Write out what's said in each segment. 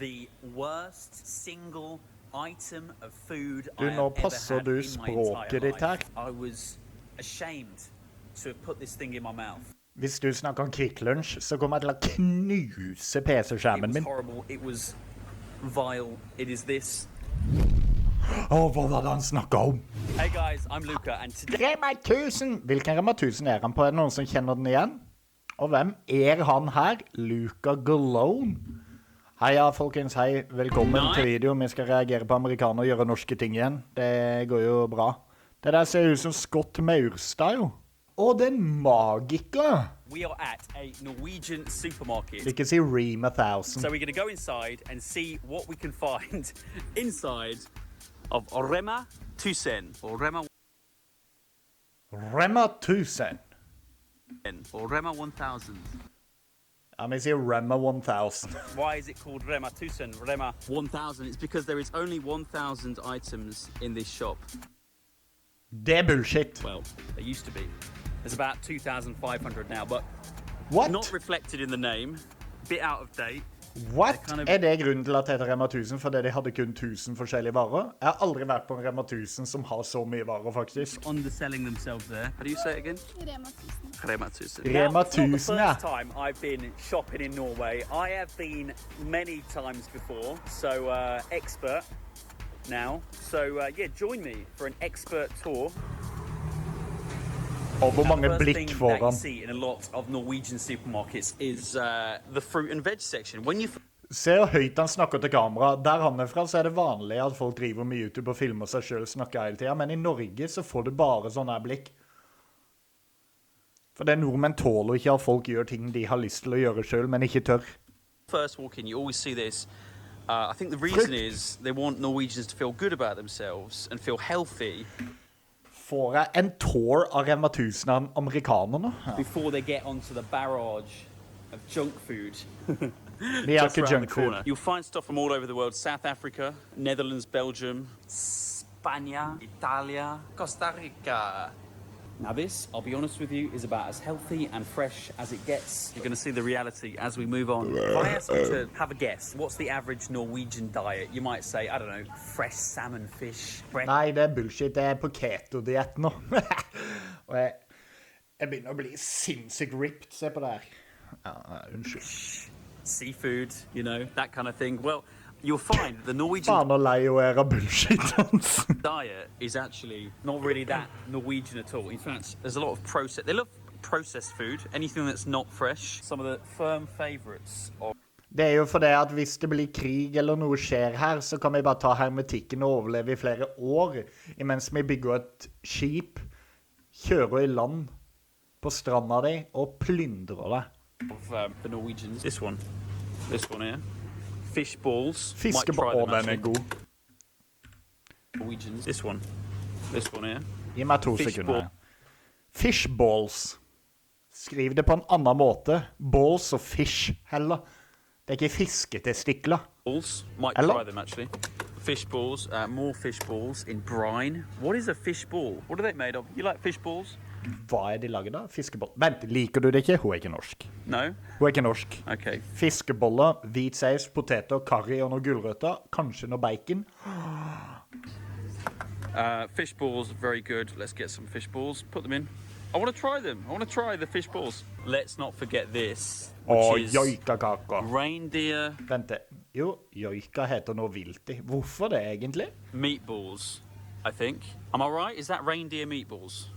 the worst single item of food Du, I nå have ever passer had du in my språket entire ditt her. life. I was ashamed to have put this thing in my mouth. Hvis du snakker om Kvikk Lunsj, så kommer jeg til å knuse PC-skjermen It min. was horrible. It was vile. It is this. Hva var det han snakket om? Hey guys, I'm Luca, and today... Rema1000! Hvilken Rema1000 er han på? Er det noen som kjenner den igjen? Og hvem er han her? Luca Galone. Heia folkens, hei. Velkommen til video. Vi skal reagere på amerikaner og gjøre norske ting igjen. Det går jo bra. Det der ser ut som Scott Maurstad jo. Og den magiker! We are at a Norwegian supermarket. Vi kan si Rema1000. So we're going to go inside and see what we can find inside of Rema1000 or Rema1000. Or Rema1000. Ja, vi sier Rema1000. Why is it called Rema1000? Rema1000, it's because there is only 1,000 items in this shop. Det er bullshit. Well, there used to be. There's about 2,500 now, but What? not reflected in the name. Bit out of date. What? Er det grunnen til at det heter Rema1000? Fordi de hadde kun 1000 forskjellige varer? Jeg har aldri vært på en Rema1000 som har så mye varer, faktisk. Underselling themselves there. How do you say it again? Rema1000. Rema1000. Rema1000, Now, it's not the first time I've been shopping in Norway. I have been many times before, so expert now. So yeah, join me for an expert tour. Og hvor mange blikk The får first thing that you han? see in a lot of Norwegian supermarkets is the fruit and veg section. When you Se hvor høyt han snakker til kamera. Der han er fra, så er det vanlig at folk driver med YouTube og filmer seg selv og snakker hele tiden. Men i Norge så får du bare sånne her blikk. For det nordmenn tåler ikke at folk gjør ting de har lyst til å gjøre selv, men ikke tør. first walk in, you always see this. I think the reason is they want Norwegians to feel good about themselves and feel healthy. Får jeg en tour av Rema1000 av amerikanerne? Ja. Before they get onto the barrage of junk food. Vi er Just ikke around the junk food. corner. You'll find stuff from all over the world. South Africa, Netherlands, Belgium, Spania, Italia, Costa Rica. Now this, I'll be honest with you, is about as healthy and fresh as it gets. You're going to see the reality as we move on. If I ask you to have a guess, what's the average Norwegian diet? You might say, I don't know, fresh salmon, fish, bread. Nei, det er bullshit. Det er på keto-diett nå. Og jeg begynner å bli sinnssykt ripped. Se på det her. Ja, unnskyld. Seafood, you know, that kind of thing. Well, you'll find the Norwegian Faen og lei å være bullshit hans. diet is actually not really that Norwegian at all. In fact, there's a lot of processed. They love processed food, anything that's not fresh. Some of the firm favorites of Det er jo fordi at hvis det blir krig eller noe skjer her, så kan vi bare ta hermetikken og overleve i flere år, imens vi bygger et skip, kjører i land på stranda di og plyndrer det. the Norwegians. This one here. Fish balls. Fiskeball, den er god. Norwegians. This one here. Gi meg 2 Fish sekunder. Fish balls. Skriv det på en annen måte. Balls og fish heller. Det er ikke fisketestikler. Balls. Might Hello? try them actually. Fish balls. More fish balls in brine. What is a fish ball? What are they made of? You like fish balls? Hva er de laget da? Fiskeball. Vent, liker du det ikke? Hun er ikke norsk. No? Hun er ikke norsk. Okay. Fiskeboller, hvit saus, poteter, curry og noen gulrøtter. Kanskje noe bacon. Fish balls, very good. Let's get some fish balls. Put them in. I want to try them. I want to try the fish balls. Let's not forget this, which is Joikakaka. reindeer Vent det. Jo, joika heter noe vilt i. Hvorfor det egentlig? meatballs, I think. Am I right? Is that reindeer meatballs?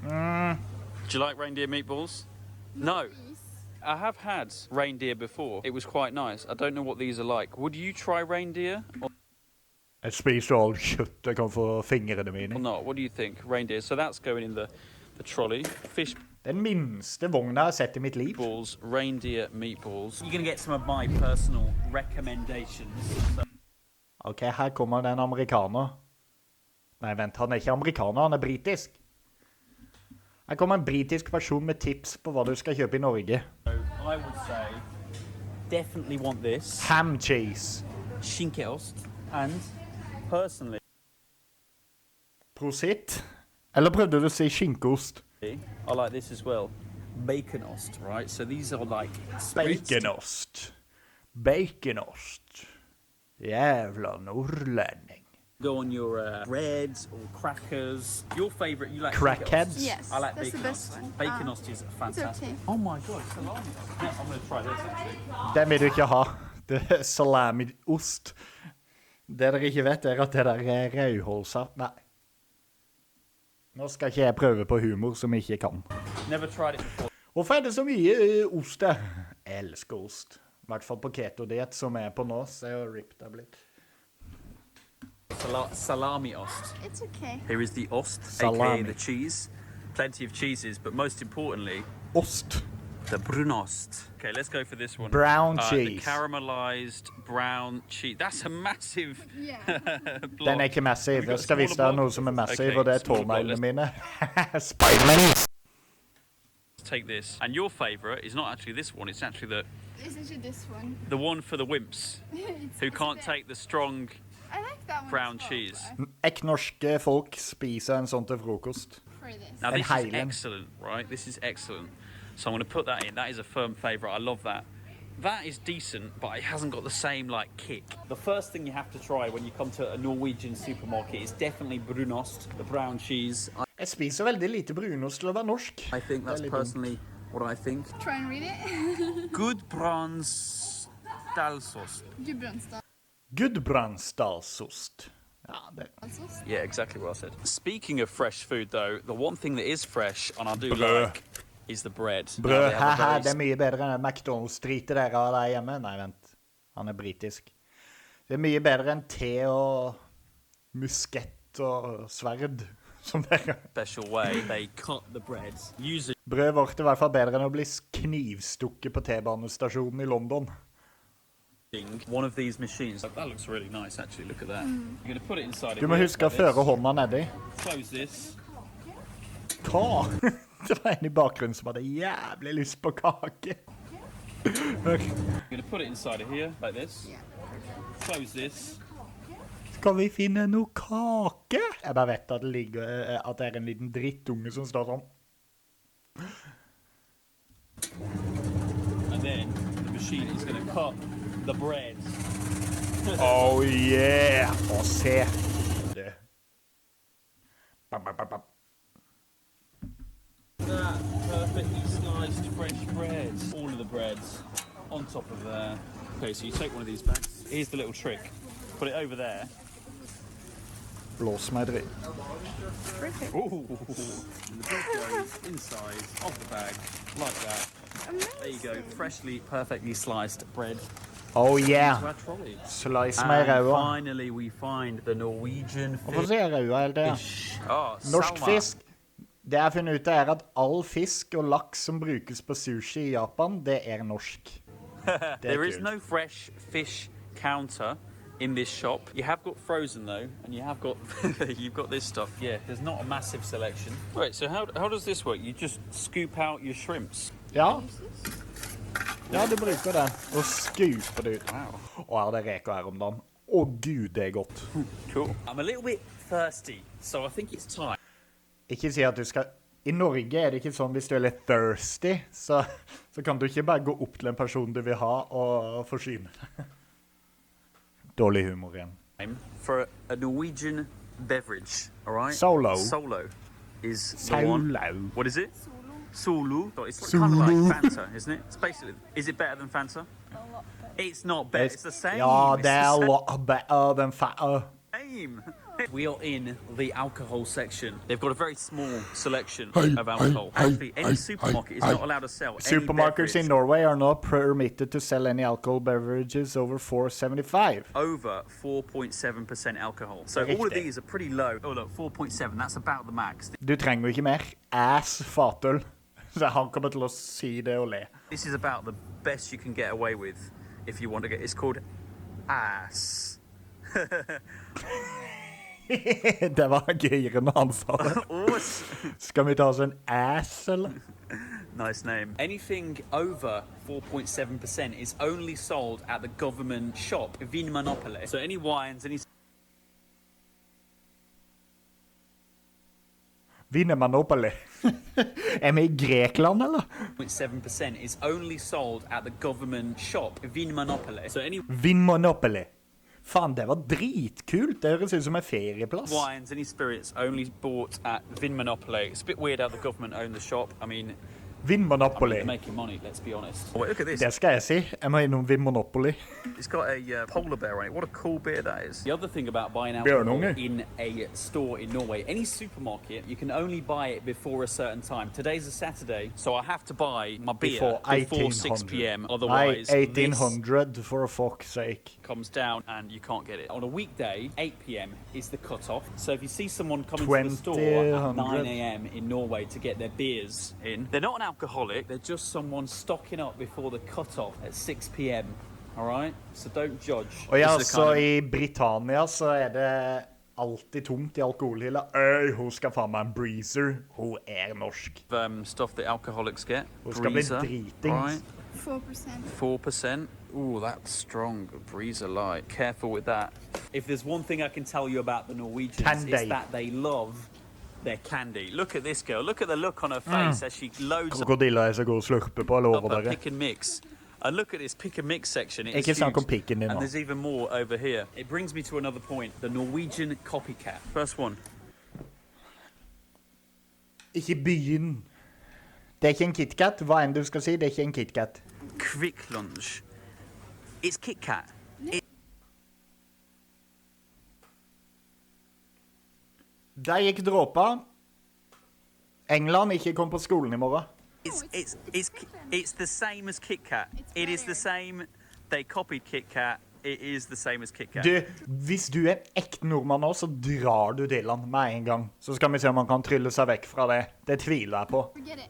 Do you like reindeer meatballs? No. I have had reindeer before. It was quite nice. I don't know what these are like. Would you try reindeer Jeg spiser all kjøtt jeg kan få fingrene mine or i. not? What do you think? Reindeer. So that's going in the trolley. Fish Den minste vogna jeg har sett i mitt liv. balls, reindeer meatballs. You're going to get some of my personal recommendations. Ok, her kommer det en amerikaner. Nei, vent, han er ikke amerikaner, han er britisk. Her kommer en britisk person med tips på hva du skal kjøpe i Norge. So I would say definitely want this. Ham cheese. Skinkeost. And personally, Prosit. Eller prøvde du å si skinkost? I like this as well. Baconost, right? So these are like spritz Baconost. Baconost. Jævla nordlending. Go on your breads or crackers. Your favourite, you like Crackheads? Yes, I like that's bacon the best ost. one. Bacon ost is fantastic. okay. Oh my god, salami. Yeah, I'm going to try this actually. Den vil du ikke ha. Det er salami-ost. Det dere ikke vet, er at det der er rødholsaft. Nei. Nå skal ikke jeg prøve på humor som jeg ikke kan. Never tried it before. Hvorfor er det så mye ost der? Jeg elsker ost. I hvert fall på keto-diet som er på nå, så jeg har ripped det blitt. Salami ost. It's okay. Here is the ost, Salami. aka the cheese. Plenty of cheeses, but most importantly, Ost. the brunost. Okay, let's go for this one. Brown The cheese. caramelized brown cheese. That's a massive Yeah. block. Den er ikke massiv. Have we got Jeg a skal vise smaller deg noe block? som er massiv, Okay, og det er smaller block. tåneglene mine. Spiderman! Let's take this. And your favourite is not actually this one, it's actually It's actually this one. the one for the wimps who can't take the strong I like that one brown as well, cheese. but Eknorske folk spiser en sånn til frokost. for this. Now And this is Highland. excellent, right? This is excellent. So I'm going to put that in. That is a firm favourite. I love that. That is decent, but it hasn't got the same like kick. The first thing you have to try when you come to a Norwegian supermarket is definitely brunost, the brown cheese. Jeg spiser veldig lite brunost til å være norsk. I think that's Veldig personally what I think. Try and read it. Gudbrandsdalsost. Gudbrandsdal. Gudbrandsdalsost. Ja, det... Yeah, exactly what I said. Speaking of fresh food, though, the one thing that is fresh and I do Brød. like is the bread. Now, Brød, they have a haha, very det er mye bedre enn McDonald's-dritet dere har der hjemme. Nei, vent. Han er britisk. Det er mye bedre enn te og muskett og sverd, som dere. special way they cut the bread using Brød vårt er i hvert fall bedre enn å bli knivstukket på T-banestasjonen i London. one of these machines. That looks really nice, actually. Look at that. You're going to put it inside. Du må huske å føre hånda nedi. Close this. Hva? Det var en i bakgrunnen som hadde jævlig lyst på kake. You're going to put it inside of here, like this. Close this. Skal vi finne noe kake? Jeg bare vet at det ligger, at det er en liten drittunge som står sånn. And then the machine is going to cut the bread. Oh yeah! Og se. Det. Bam, bam, bam, bam. That perfectly sliced fresh bread. All of the breads on top of there. Okay, so you take one of these bags. Here's the little trick. Put it over there. Blås meg dritt. Ooh. And the bread goes inside of the bag, like that. There you go, freshly, perfectly sliced bread. Oh To yeah. our trolley. Slice meg i And røva. finally we find the Norwegian Hvorfor sier jeg røva helt det? fish. Oh, Norsk salma. fisk. Det jeg har funnet ut er at all fisk og laks som brukes på sushi i Japan, det er norsk. There is kult. no fresh fish counter in this shop. You have got frozen though, and you have got you've got this stuff. Yeah, there's not a massive selection. Right, so how does this work? You just scoop out your shrimps. Ja. Ja, du bruker det. Og skuper det ut. Wow. Og er det reker her om dagen? Å gud, det er godt. Cool. I'm a little bit thirsty, so I think it's time. Ikke si at du skal... I Norge er det ikke sånn hvis du er litt thirsty, så kan du ikke bare gå opp til en person du vil ha og forsyne deg. Dårlig humor igjen. For a Norwegian beverage, all right? Solo. Solo is the one. Solo. What is it? Solo. It's Solo. kind of like Fanta, isn't it? It's basically. Is it better than Fanta? It's not better. It's the same. Ja, It's det er the lot better than fat. same. We are in the alcohol section. They've got a very small selection of alcohol. Actually, any supermarket is not allowed to sell any Supermarkets in beverage Norway are not permitted to sell any alcohol beverages over 4.75. over 4.7% alcohol. So all of Riktig. these are pretty low. Oh look, 4.7. That's about the max. Du trenger jo ikke mer ass fatøl. Så han kommer til å si det og le. This is about the best you can get away with if you want to get. It's called ass. Det var gøyere når han sa det. Awesome. Skal vi ta oss en ass, eller? Nice name. Anything over 4.7% is only sold at the government shop, Vinmonopoly. So any wines, any Vinmonopoly. Er vi i Grekland, eller? 0.7% is only sold at the government shop, Vinmonopoly. So any Vinmonopoly. Faen, det var dritkult. Det høres ut som en ferieplass. Wines, any spirits only bought at Vinmonopoly. It's a bit weird how the government own the shop. I mean, Vinmonopoly. they're making money, let's be honest. Oh, wait, look at this. Det skal jeg si. Jeg må innom Vinmonopoly. It's got a polar bear on it. What a cool beer that is. The other thing about buying Bjørnunge. alcohol in a store in Norway, any supermarket, you can only buy it before a certain time. Today's a Saturday, so I have to buy my beer before 6 p.m. Otherwise, Nei, 1800 for fuck's sake. Comes down and you can't get it. On a weekday, 8 p.m. is the cut-off. So if you see someone coming to the store at 9 a.m. in Norway to get their beers in, they're not an alcoholic, they're just someone stocking up before the cut-off at 6 p.m. All right? So don't judge. Og ja, så i Britannia så det alltid tomt i alkoholhylla. Hun skal faen meg en breezer. Hun norsk. Stuff that alcoholics get. Hun skal bli dritings. 4%. 4%. Ooh, that's strong. Breezer light. Careful with that. If there's one thing I can tell you about the Norwegians, it's that they love their candy. Look at this girl. Look at the look on her face as she loads Krokodiller så går og slurper på, jeg lover up a dere. pick and mix. And look at this pick and mix section. It's Ikke snakk om huge. pikken din And nå. there's even more over here. It brings me to another point. The Norwegian copycat. First one. Ikke begynn. Det ikke en KitKat. Hva enn du skal si, det ikke en KitKat. Quick lunch. It's Kit Kat. Der gikk dråpa. England ikke kom på skolen i morgen. It's the same as Kit Kat. It is the same. They copied Kit Kat. It is the same as Kit Kat. Du, hvis du en ekte nordmann nå, så drar du til han med en gang. Så skal vi se om han kan trylle seg vekk fra det. Det tviler jeg på.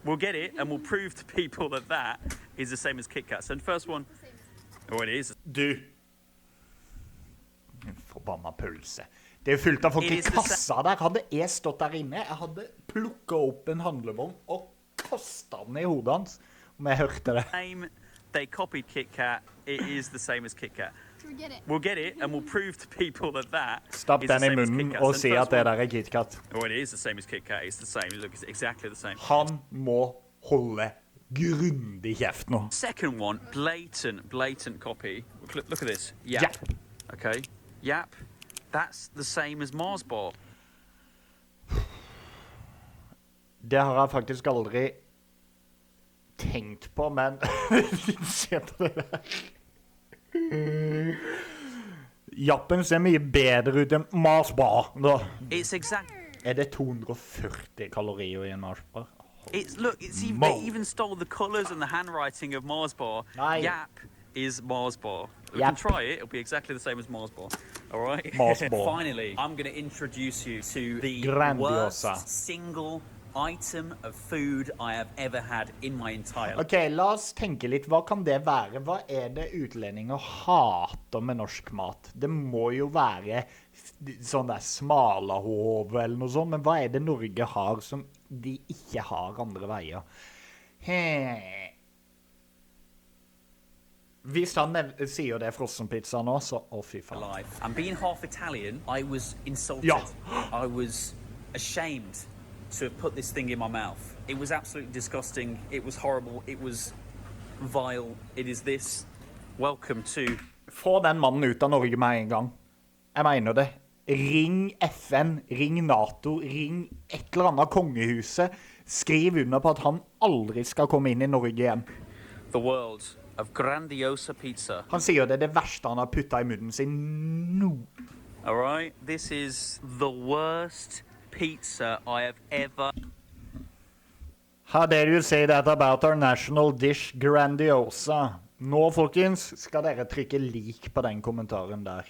We'll get it, and we'll prove to people that that is the same as Kit Kat. So the first one, oh, it is. Du. Forbanna pølse. Det fullt av folk i kassa der. Hadde jeg stått der inne, jeg hadde plukket opp en handlevogn og kastet den i hodet hans. Om jeg hørte det. They copied Kit Kat. It is the same as Kit Kat. We'll get it, and we'll prove to people that that Stapp den i munnen og si at det der KitKat. Oh, it is the same as Kit Kat. It's the same. Look, it's exactly the same. Han må holde grundig kjeft nå. Second one, blatant copy. Look at this. Yap. Yap. Okay. Yap. That's the same as Mars bar. Det har jeg faktisk aldri tenkt på, men se på det der. Jappen ser mye bedre ut enn Mars bar. It's exact. Det 240 kalorier i en Mars bar? They even stole the colours and the handwriting of Mars bar. Nice. Yap is Mars bar. We Yep. can try it. It'll be exactly the same as Mars bar. All right. Mars bar. Finally, I'm going to introduce you to the Grandiosa. worst single item of food I have ever had in my entire life. Ok, la oss tenke litt. Hva kan det være? Hva det utlendinger hater med norsk mat? Det må jo være sånn der smalahove eller noe sånt, men hva det Norge har som de ikke har andre veier? Hvis han sier det frossenpizza nå, så fy faen. And being half Italian, I was insulted. Ja. I was ashamed to have put this thing in my mouth. It was absolutely disgusting. It was horrible. It was vile. It is this. Welcome to... Få den mannen ut av Norge med en gang. Jeg mener det. Ring FN, ring NATO, ring et eller annet kongehuset. Skriv under på at han aldri skal komme inn i Norge igjen. The world of grandiosa pizza. Han sier det verste han har puttet i munnen sin nå. All right? This is the worst pizza I have ever... How dare you say that about our national dish grandiosa? Nå, folkens, skal dere trykke lik på den kommentaren der.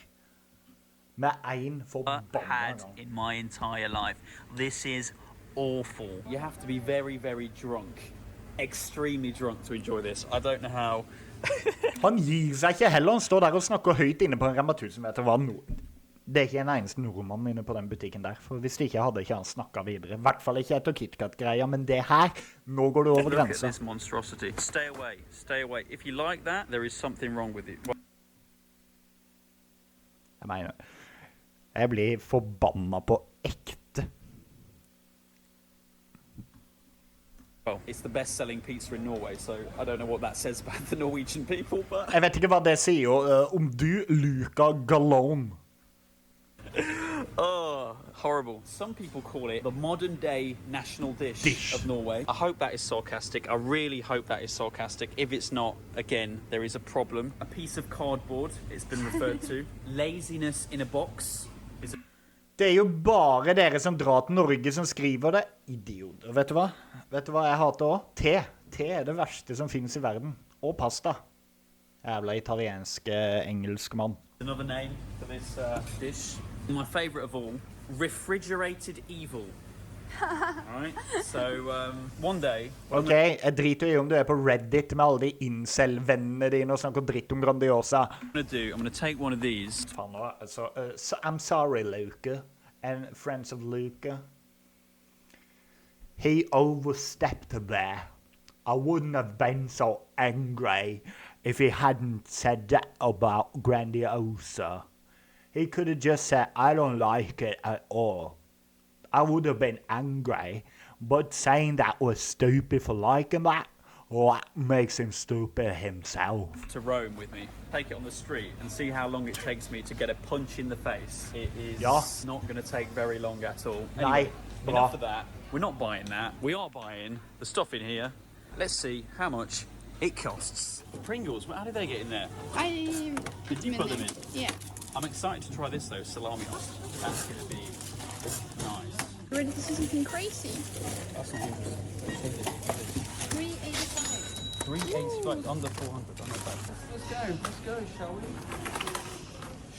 Med en forbanna had gang. in my entire life. This is awful. You have to be very, very drunk. Extremely drunk to enjoy this. I don't know how. Han gir seg ikke heller. Han står der og snakker høyt inne på en Rema1000 meter. Det ikke en eneste nordmann inne på den butikken der. For hvis det ikke hadde ikke han snakket videre. I hvert fall ikke etter KitKat-greia, men det her, nå går det over Look at grensa. this monstrosity. Stay away. Stay away. If you like that, there is something wrong with you. Jeg mener, jeg blir forbanna på ekte. Well, it's the best-selling pizza in Norway, so I don't know what that says about the Norwegian people, but... Jeg vet ikke hva det sier om du, Luca Gallone. Oh, horrible. Some people call it the modern-day national dish of Norway. I hope that is sarcastic. I really hope that is sarcastic. If it's not, again, there is a problem. A piece of cardboard, it's been referred to. Laziness in a box is a... Det er jo bare dere som drar til Norge som skriver det. Idioter, vet du hva? Vet du hva jeg hater også? Te. Te er det verste som finnes i verden. Og pasta. Jævla italienske engelskmann. Another name for this dish. My favourite of all, refrigerated evil. Alright, so one day... Ok, jeg driter jo i om du er på Reddit med alle de incel-vennene dine og snakker dritt om grandiosa. I'm gonna take one of these. Faen nå, altså, I'm sorry, Luca, and friends of Luca. He overstepped there. I wouldn't have been so angry if he hadn't said that about grandiosa. He could have just said, I don't like it at all. I would have been angry, but saying that was stupid for liking that, that makes him stupid himself. To Rome with me, take it on the street and see how long it takes me to get a punch in the face. It is not going to take very long at all. Anyway, enough of that. We're not buying that. We are buying the stuff in here. Let's see how much it costs. Pringles, how did they get in there? Did you put them in? Yeah. I'm excited to try this though, salami. That's going to be nice. Ready to see something crazy? That's not interesting. 385. 385, under 400. I'm not bad. Let's go, shall we?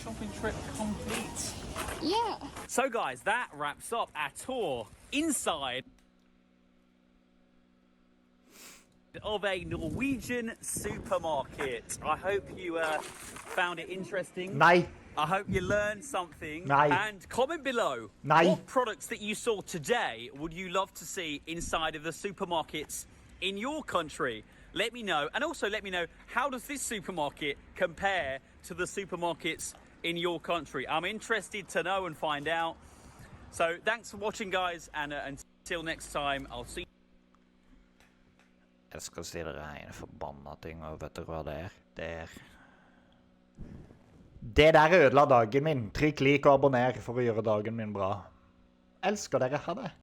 Shopping trip complete. Yeah. So guys, that wraps up our tour inside of a Norwegian supermarket. I hope you found it interesting. Nei. I hope you learned something. Nei. And comment below Nei. what products that you saw today would you love to see inside of the supermarkets in your country. Let me know. And also let me know, how does this supermarket compare to the supermarkets in your country? I'm interested to know and find out. So thanks for watching, guys, and until next time, I'll see you. Jeg skal si dere en forbanna ting, og vet dere hva det er? Det der ødela dagen min. Trykk lik og abonner for å gjøre dagen min bra. Elsker dere, ha det.